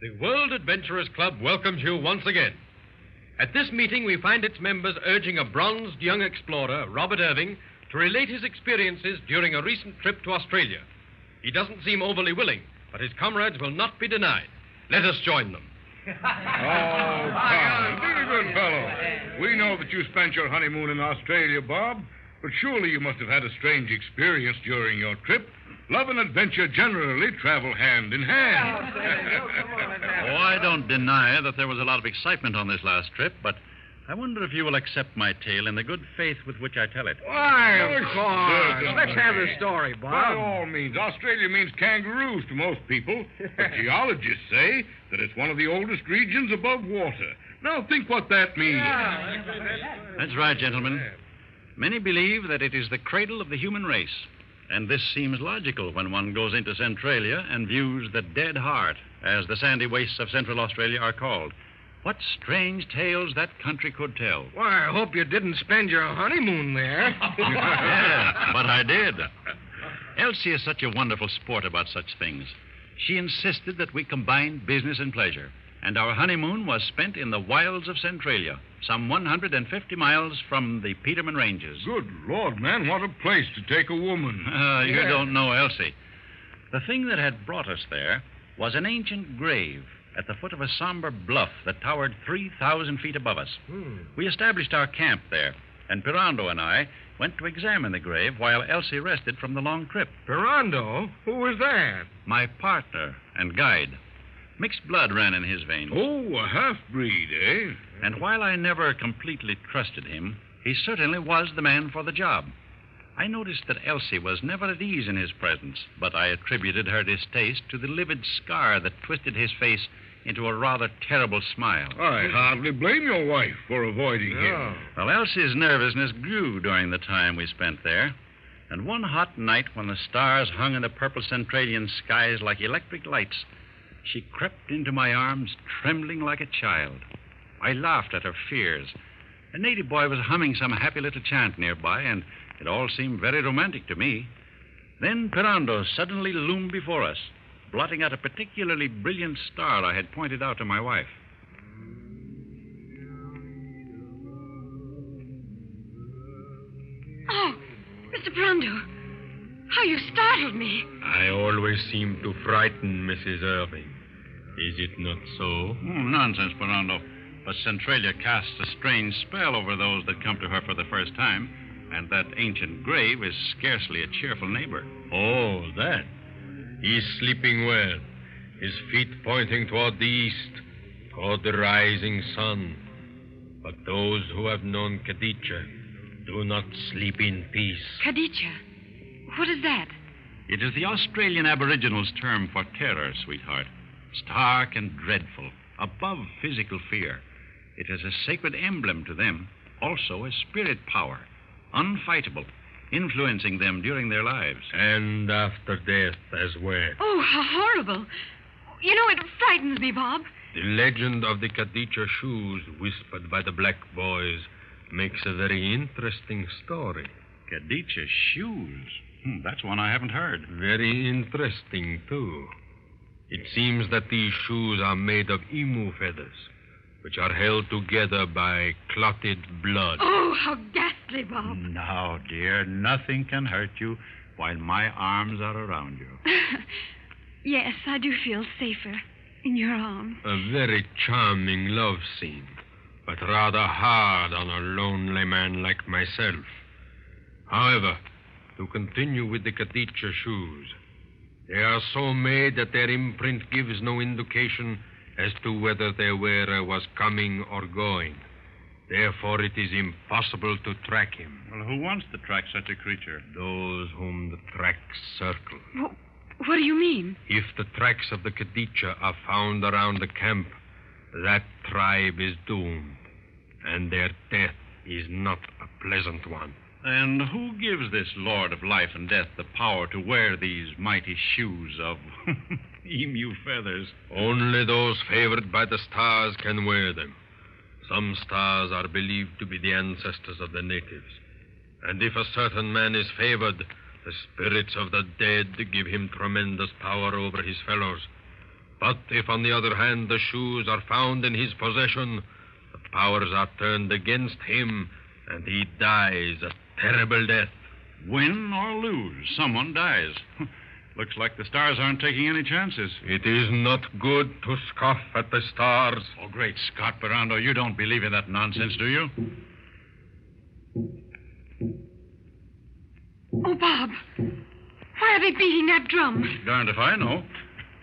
The World Adventurers Club welcomes you once again. At this meeting, we find its members urging a bronzed young explorer, Robert Irving, to relate his experiences during a recent trip to Australia. He doesn't seem overly willing, but his comrades will not be denied. Let us join them. Oh, come. Be a good fellow. We know that you spent your honeymoon in Australia, Bob, but surely you must have had a strange experience during your trip. Love and adventure generally travel hand in hand. Oh, I don't deny that there was a lot of excitement on this last trip, but I wonder if you will accept my tale in the good faith with which I tell it. Why, of course. Certainly. Let's have the story, Bob. By all means. Australia means kangaroos to most people, but geologists say that it's one of the oldest regions above water. Now, think what that means. That's right, gentlemen. Many believe that it is the cradle of the human race. And this seems logical when one goes into Centralia and views the Dead Heart, as the sandy wastes of Central Australia are called. What strange tales that country could tell. Why, I hope you didn't spend your honeymoon there. Yeah, but I did. Elsie is such a wonderful sport about such things. She insisted that we combine business and pleasure, and our honeymoon was spent in the wilds of Centralia, some 150 miles from the Peterman Ranges. Good Lord, man, what a place to take a woman. You don't know Elsie. The thing that had brought us there was an ancient grave at the foot of a somber bluff that towered 3,000 feet above us. We established our camp there, and Pirando and I went to examine the grave while Elsie rested from the long trip. Pirando? Who was that? My partner and guide. Mixed blood ran in his veins. Oh, a half-breed, eh? And while I never completely trusted him, he certainly was the man for the job. I noticed that Elsie was never at ease in his presence, but I attributed her distaste to the livid scar that twisted his face into a rather terrible smile. I hardly blame your wife for avoiding him. Well, Elsie's nervousness grew during the time we spent there. And one hot night when the stars hung in the purple Centralian skies like electric lights, she crept into my arms, trembling like a child. I laughed at her fears. A native boy was humming some happy little chant nearby, and it all seemed very romantic to me. Then Pirando suddenly loomed before us, blotting out a particularly brilliant star I had pointed out to my wife. Oh, Mr. Pirando, how you startled me. I always seem to frighten Mrs. Irving. Is it not so? Nonsense, Pirando. But Centralia casts a strange spell over those that come to her for the first time, and that ancient grave is scarcely a cheerful neighbor. Oh, that. He's sleeping well, his feet pointing toward the east, toward the rising sun. But those who have known Kaditcha do not sleep in peace. Kaditcha? What is that? It is the Australian Aboriginals' term for terror, sweetheart. Stark and dreadful, above physical fear. It is a sacred emblem to them, also a spirit power, unfightable, influencing them during their lives. And after death as well. Oh, how horrible. You know, it frightens me, Bob. The legend of the Kaditcha shoes whispered by the black boys makes a very interesting story. Kaditcha shoes? That's one I haven't heard. Very interesting, too. It seems that these shoes are made of emu feathers, which are held together by clotted blood. Oh, how ghastly, Bob. Now, dear, nothing can hurt you while my arms are around you. Yes, I do feel safer in your arms. A very charming love scene, but rather hard on a lonely man like myself. However, to continue with the Kaditcha shoes, they are so made that their imprint gives no indication as to whether their wearer was coming or going. Therefore, it is impossible to track him. Well, who wants to track such a creature? Those whom the tracks circle. What do you mean? If the tracks of the Kaditcha are found around the camp, that tribe is doomed, and their death is not a pleasant one. And who gives this Lord of Life and Death the power to wear these mighty shoes of emu feathers? Only those favored by the stars can wear them. Some stars are believed to be the ancestors of the natives. And if a certain man is favored, the spirits of the dead give him tremendous power over his fellows. But if, on the other hand, the shoes are found in his possession, the powers are turned against him, and he dies a terrible death. Win or lose, someone dies. Looks like the stars aren't taking any chances. It is not good to scoff at the stars. Oh, great Scott, Ferrando, you don't believe in that nonsense, do you? Oh, Bob. Why are they beating that drum? Darned if I know.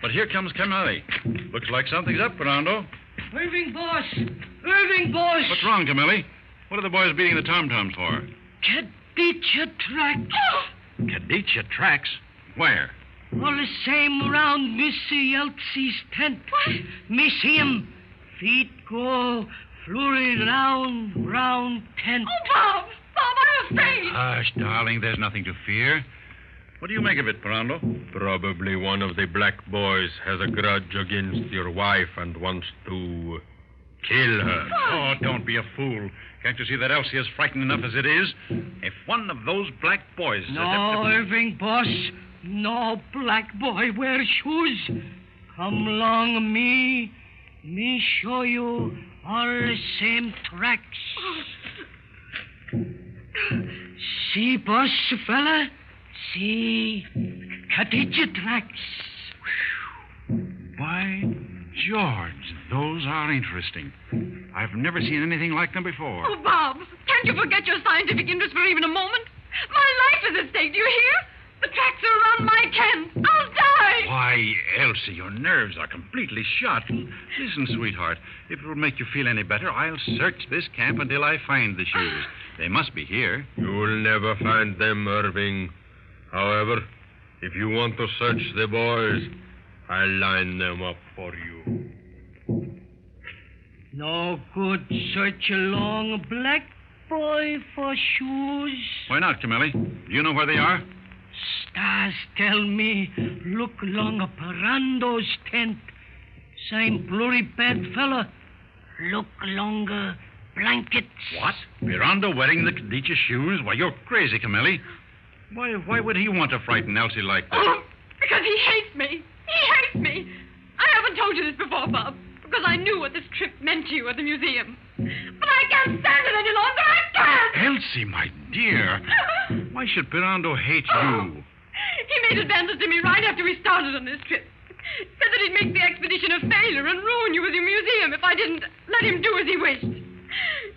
But here comes Camille. Looks like something's up, Ferrando. Irving, boss! Irving, boss! What's wrong, Camille? What are the boys beating the tom-toms for? Kaditcha tracks. Kaditcha tracks? Where? All the same around Missy Elsie's tent. What? Miss him. Feet go flurry round tent. Oh, Bob! Bob, I'm afraid. Hush, darling, there's nothing to fear. What do you make of it, Ferrando? Probably one of the black boys has a grudge against your wife and wants to kill her. Oh, don't be a fool. Can't you see that Elsie is frightened enough as it is? If one of those black boys... No, Irving, boss. No black boy wear shoes. Come along, me. Me show you all the same tracks. See, boss, fella? See, Kaditcha tracks. By George, those are interesting. I've never seen anything like them before. Oh, Bob, can't you forget your scientific interest for even a moment? My life is at stake, do you hear? The tracks are around my tent. I'll die. Why, Elsie, your nerves are completely shot. Listen, sweetheart, if it will make you feel any better, I'll search this camp until I find the shoes. They must be here. You will never find them, Irving. However, if you want to search the boys, I'll line them up for you. No good search along a black boy for shoes. Why not, Camille? Do you know where they are? Stars tell me look along a Parando's tent. Same blurry bad fella. Look along blankets. What? Miranda wearing the Kaditcha shoes? Why, you're crazy, Camille. Why would he want to frighten Elsie like that? Oh, because he hates me. He hates me. I haven't told you this before, Bob, because I knew what this trip meant to you at the museum. But I can't stand it any longer. I can't. Elsie, my dear. Why should Pirando hate you? He made advances to me right after we started on this trip. Said that he'd make the expedition a failure and ruin you with your museum if I didn't let him do as he wished.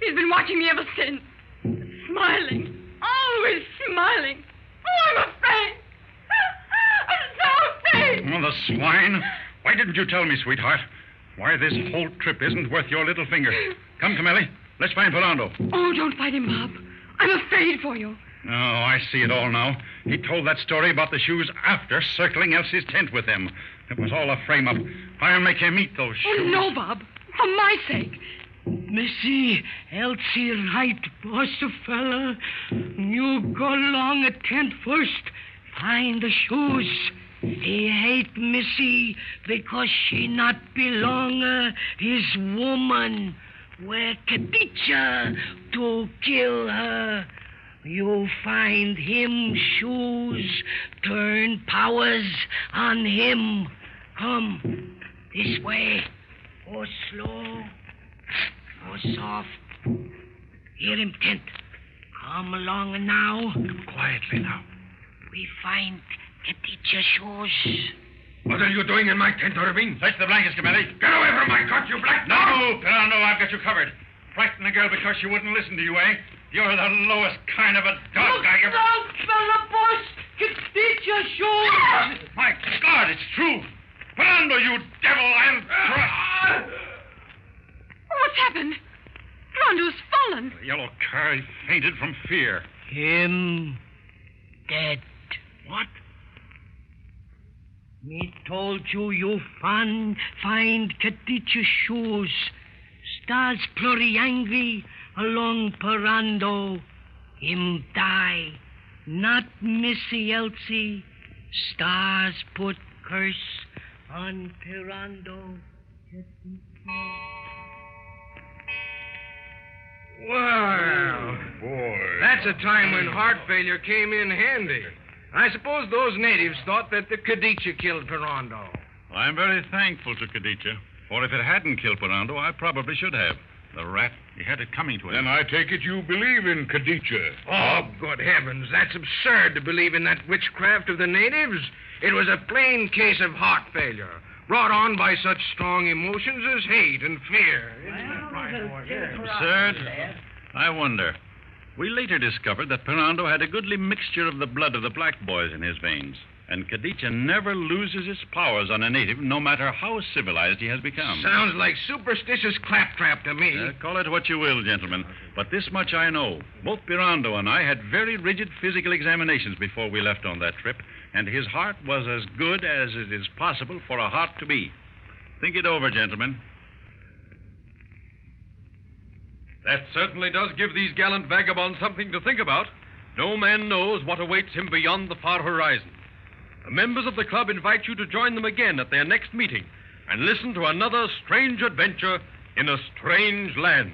He's been watching me ever since. Smiling. Always smiling. Oh, I'm afraid. I'm so afraid. Oh, the swine. Why didn't you tell me, sweetheart? Why, this whole trip isn't worth your little finger. Come, Camille. Let's find Pirando. Oh, don't fight him, Bob. I'm afraid for you. Oh, I see it all now. He told that story about the shoes after circling Elsie's tent with them. It was all a frame-up. I'll make him eat those shoes. Oh, no, Bob. For my sake. Missy, Elsie right, boss fella. You go along a tent first. Find the shoes. He hate Missy because she not belong his woman. Where Kaditcha to kill her. You find him shoes, turn powers on him. Come, this way. Go slow. Go soft. Hear him, tent. Come along now. Come quietly now. We find Kaditcha shoes. What are you doing in my tent, Irving? Search the blankets, Camille. Get away from my cot, you black No, dog! Pirando, I've got you covered. Frighten the girl because she wouldn't listen to you, eh? You're the lowest kind of a dog I ever... out, fella, boss! Kaditcha shoes! My God, it's true. Pirando, you devil, I'll try... What's happened? Rondo's fallen. The yellow car fainted from fear. Him dead. What? Me told you find Kaditcha shoes. Stars plurry angry along Pirando. Him die. Not Missy Elsie. Stars put curse on Pirando. Well, Boy. that's a time when heart failure came in handy. I suppose those natives thought that the Kaditcha killed Pirando. Well, I'm very thankful to Kaditcha, for if it hadn't killed Pirando, I probably should have. The rat, he had it coming to him. Then I take it you believe in Kaditcha. Oh, good heavens. That's absurd to believe in that witchcraft of the natives. It was a plain case of heart failure, brought on by such strong emotions as hate and fear. Absurd? I wonder. We later discovered that Pirando had a goodly mixture of the blood of the black boys in his veins. And Kaditcha never loses his powers on a native, no matter how civilized he has become. Sounds like superstitious claptrap to me. Call it what you will, gentlemen. But this much I know. Both Pirando and I had very rigid physical examinations before we left on that trip, and his heart was as good as it is possible for a heart to be. Think it over, gentlemen. That certainly does give these gallant vagabonds something to think about. No man knows what awaits him beyond the far horizon. The members of the club invite you to join them again at their next meeting and listen to another strange adventure in a strange land.